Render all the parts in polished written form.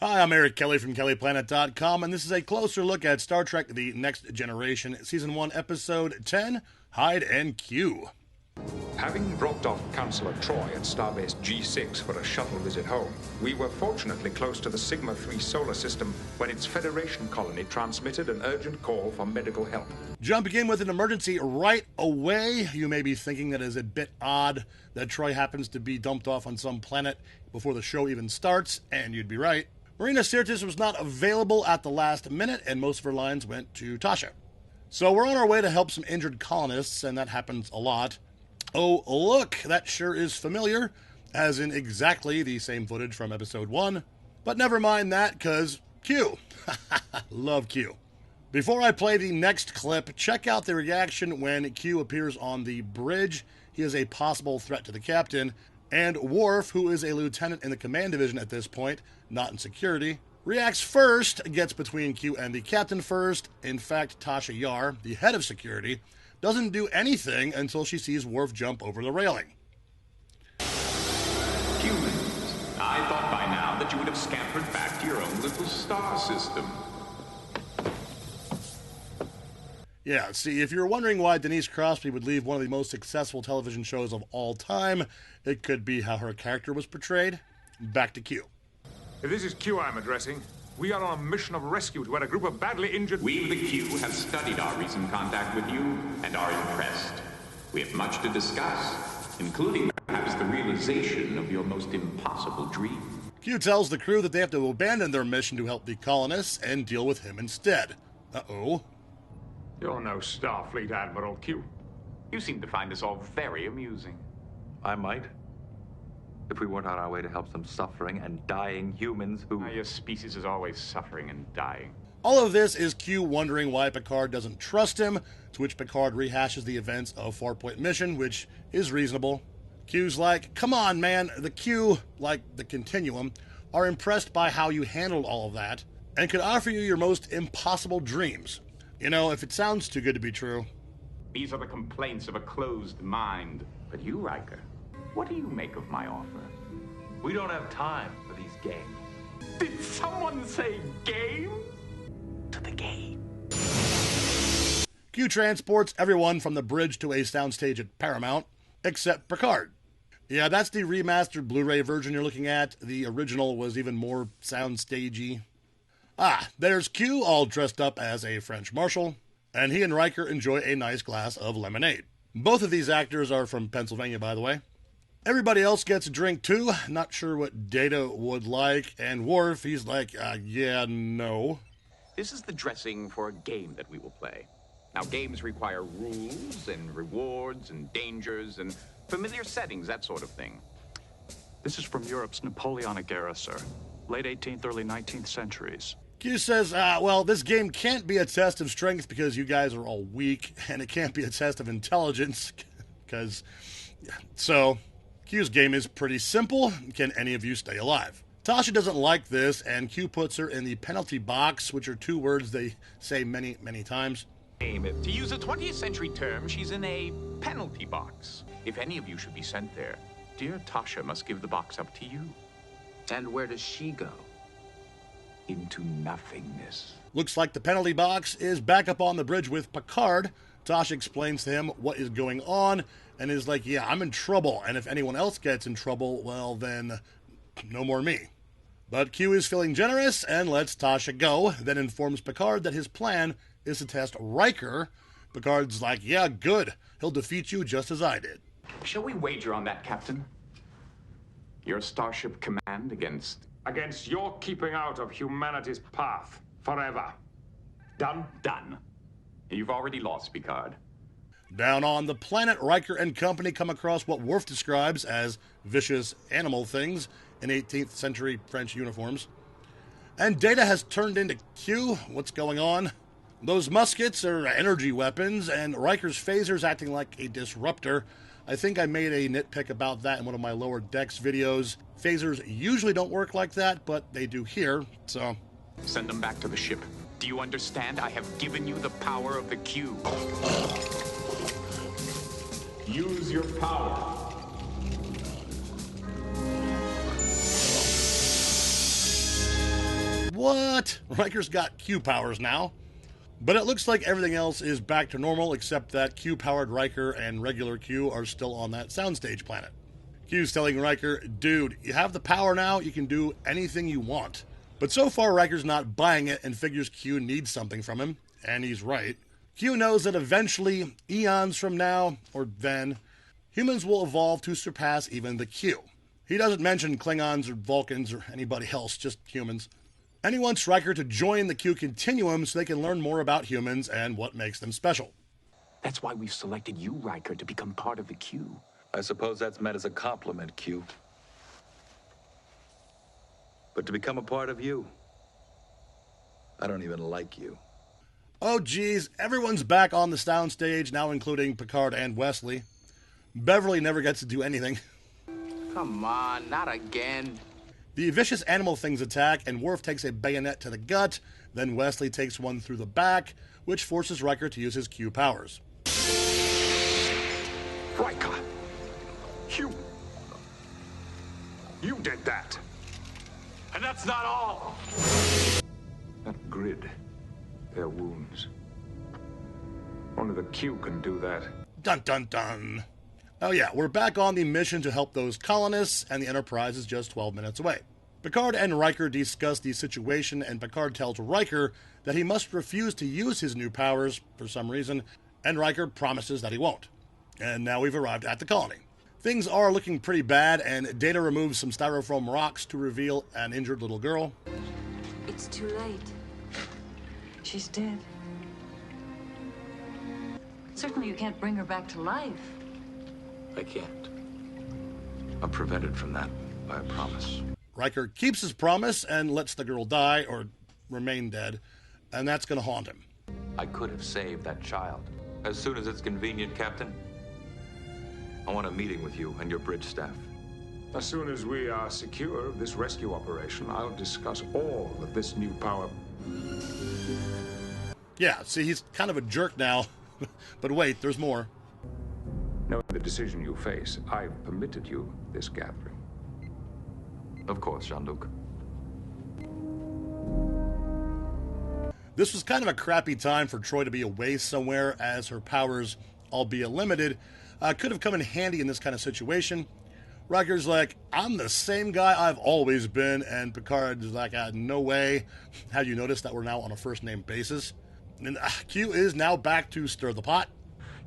Hi, I'm Eric Kelly from KellyPlanet.com, and this is a closer look at Star Trek The Next Generation, Season 1, Episode 10, Hide and Q. Having dropped off Counselor Troy at Starbase G6 for a shuttle visit home, we were fortunately close to the Sigma 3 solar system when its Federation colony transmitted an urgent call for medical help. Jumping in with an emergency right away, you may be thinking that it is a bit odd that Troy happens to be dumped off on some planet before the show even starts, and you'd be right. Marina Sirtis was not available at the last minute, and most of her lines went to Tasha. So we're on our way to help some injured colonists, and that happens a lot. Oh, look, that sure is familiar, as in exactly the same footage from episode 1. But never mind that, because Q. Love Q. Before I play the next clip, check out the reaction when Q appears on the bridge. He is a possible threat to the captain, and Worf, who is a lieutenant in the command division at this point, not in security, reacts first, gets between Q and the captain first. In fact, Tasha Yar, the head of security, doesn't do anything until she sees Worf jump over the railing. Humans, I thought by now that you would have scampered back to your own little star system. Yeah, see, if you're wondering why Denise Crosby would leave one of the most successful television shows of all time, it could be how her character was portrayed. Back to Q. If this is Q I'm addressing, we are on a mission of rescue to where a group of badly injured... We, the Q, have studied our recent contact with you and are impressed. We have much to discuss, including perhaps the realization of your most impossible dream. Q tells the crew that they have to abandon their mission to help the colonists and deal with him instead. Uh-oh. You're no Starfleet Admiral, Q. You seem to find this all very amusing. I might. If we weren't on our way to help some suffering and dying humans who... Your species is always suffering and dying. All of this is Q wondering why Picard doesn't trust him, to which Picard rehashes the events of Farpoint Mission, which is reasonable. Q's like, come on, man, the Q, like the Continuum, are impressed by how you handled all of that, and could offer you your most impossible dreams. You know, if it sounds too good to be true. These are the complaints of a closed mind. But you, Riker, what do you make of my offer? We don't have time for these games. Did someone say game? To the game. Q transports everyone from the bridge to a soundstage at Paramount, except Picard. Yeah, that's the remastered Blu-ray version you're looking at. The original was even more soundstagey. Ah, there's Q, all dressed up as a French marshal, and he and Riker enjoy a nice glass of lemonade. Both of these actors are from Pennsylvania, by the way. Everybody else gets a drink, too. Not sure what Data would like. And Worf, he's like, yeah, no. This is the dressing for a game that we will play. Now, games require rules and rewards and dangers and familiar settings, that sort of thing. This is from Europe's Napoleonic era, sir. Late 18th, early 19th centuries. Q says, well, this game can't be a test of strength because you guys are all weak, and it can't be a test of intelligence because... So, Q's game is pretty simple. Can any of you stay alive? Tasha doesn't like this, and Q puts her in the penalty box, which are two words they say many, many times. To use a 20th century term, she's in a penalty box. If any of you should be sent there, dear Tasha must give the box up to you. And where does she go? Into nothingness. Looks like the penalty box is back up on the bridge with Picard. Tasha explains to him what is going on and is like, yeah, I'm in trouble, and if anyone else gets in trouble, well, then no more me. But Q is feeling generous and lets Tasha go, then informs Picard that his plan is to test Riker. Picard's like, yeah, good. He'll defeat you just as I did. Shall we wager on that, Captain? Your Starship Command against your keeping out of humanity's path forever. Done? Done. You've already lost, Picard. Down on the planet, Riker and company come across what Worf describes as vicious animal things in 18th century French uniforms. And Data has turned into Q. What's going on? Those muskets are energy weapons, and Riker's phaser's acting like a disruptor. I think I made a nitpick about that in one of my Lower Decks videos. Phasers usually don't work like that, but they do here, so... Send them back to the ship. Do you understand? I have given you the power of the Q. Use your power. what? Riker's got Q powers now. But it looks like everything else is back to normal, except that Q-powered Riker and regular Q are still on that soundstage planet. Q's telling Riker, dude, you have the power now, you can do anything you want. But so far, Riker's not buying it and figures Q needs something from him, and he's right. Q knows that eventually, eons from now, or then, humans will evolve to surpass even the Q. He doesn't mention Klingons or Vulcans or anybody else, just humans. And he wants Riker to join the Q continuum so they can learn more about humans and what makes them special. That's why we've selected you, Riker, to become part of the Q. I suppose that's meant as a compliment, Q. But to become a part of you, I don't even like you. Oh geez, everyone's back on the soundstage, now including Picard and Wesley. Beverly never gets to do anything. Come on, not again. The vicious animal things attack, and Worf takes a bayonet to the gut, then Wesley takes one through the back, which forces Riker to use his Q powers. Riker! You did that! And that's not all! That grid, their wounds. Only the Q can do that. Dun dun dun. Oh yeah, we're back on the mission to help those colonists, and the Enterprise is just 12 minutes away. Picard and Riker discuss the situation, and Picard tells Riker that he must refuse to use his new powers for some reason, and Riker promises that he won't. And now we've arrived at the colony. Things are looking pretty bad, and Data removes some styrofoam rocks to reveal an injured little girl. It's too late. She's dead. Certainly you can't bring her back to life. I can't. I'm prevented from that by a promise. Riker keeps his promise and lets the girl die, or remain dead, and that's going to haunt him. I could have saved that child. As soon as it's convenient, Captain. I want a meeting with you and your bridge staff. As soon as we are secure of this rescue operation, I'll discuss all of this new power. Yeah, see, he's kind of a jerk now. But wait, there's more. Knowing the decision you face, I've permitted you this gathering. Of course, Jean-Luc. This was kind of a crappy time for Troy to be away somewhere, as her powers, albeit limited, could have come in handy in this kind of situation. Riker's like, I'm the same guy I've always been, and Picard's like, no way. Have you noticed that we're now on a first-name basis? And Q is now back to stir the pot.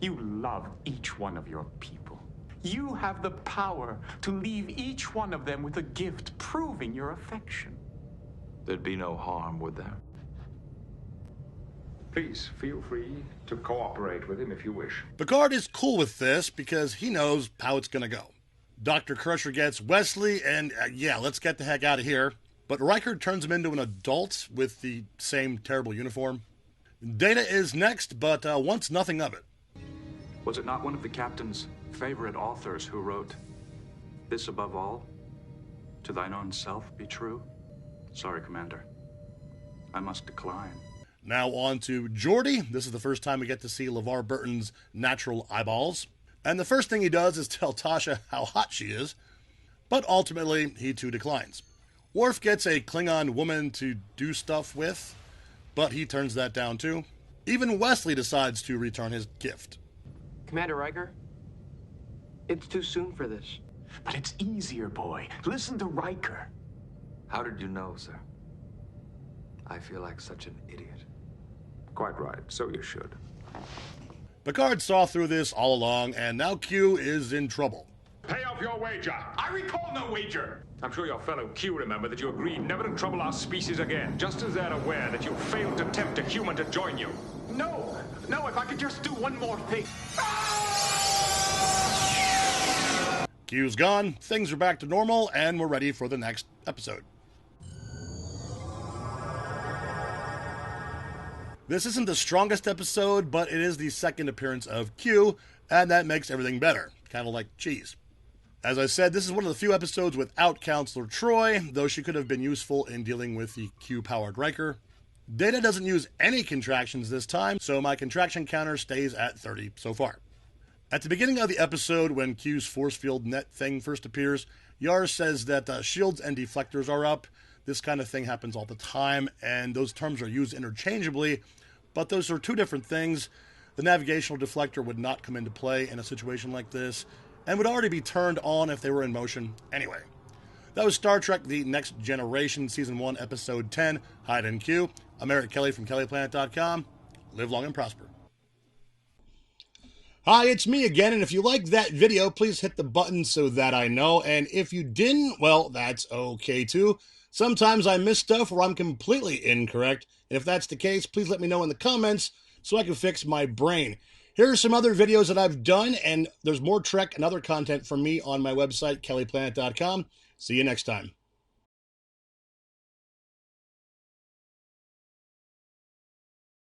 You love each one of your people. You have the power to leave each one of them with a gift proving your affection. There'd be no harm, would there? Please feel free to cooperate with him if you wish. Picard is cool with this because he knows how it's going to go. Dr. Crusher gets Wesley, and yeah, let's get the heck out of here. But Riker turns him into an adult with the same terrible uniform. Data is next, but wants nothing of it. Was it not one of the captain's favorite authors who wrote, "This above all, to thine own self be true"? Sorry, Commander. I must decline. Now on to Geordi. This is the first time we get to see LeVar Burton's natural eyeballs. And the first thing he does is tell Tasha how hot she is. But ultimately, he too declines. Worf gets a Klingon woman to do stuff with, but he turns that down too. Even Wesley decides to return his gift. Commander Riker, it's too soon for this. But it's easier, boy. Listen to Riker. How did you know, sir? I feel like such an idiot. Quite right, so you should. Picard saw through this all along, and now Q is in trouble. Pay off your wager! I recall no wager! I'm sure your fellow Q remember that you agreed never to trouble our species again, just as they're aware that you failed to tempt a human to join you. No, if I could just do one more thing. Q's gone, things are back to normal, and we're ready for the next episode. This isn't the strongest episode, but it is the second appearance of Q, and that makes everything better. Kind of like cheese. As I said, this is one of the few episodes without Counselor Troy, though she could have been useful in dealing with the Q-powered Riker. Data doesn't use any contractions this time, so my contraction counter stays at 30 so far. At the beginning of the episode, when Q's force field net thing first appears, Yar says that shields and deflectors are up. This kind of thing happens all the time, and those terms are used interchangeably, but those are two different things. The navigational deflector would not come into play in a situation like this, and would already be turned on if they were in motion anyway. That was Star Trek The Next Generation, Season 1, Episode 10, Hide and Q. I'm Eric Kelly from KellyPlanet.com. Live long and prosper. Hi, it's me again, and if you liked that video, please hit the button so that I know, and if you didn't, well, that's okay too. Sometimes I miss stuff or I'm completely incorrect, and if that's the case, please let me know in the comments so I can fix my brain. Here are some other videos that I've done, and there's more Trek and other content from me on my website, KellyPlanet.com. See you next time.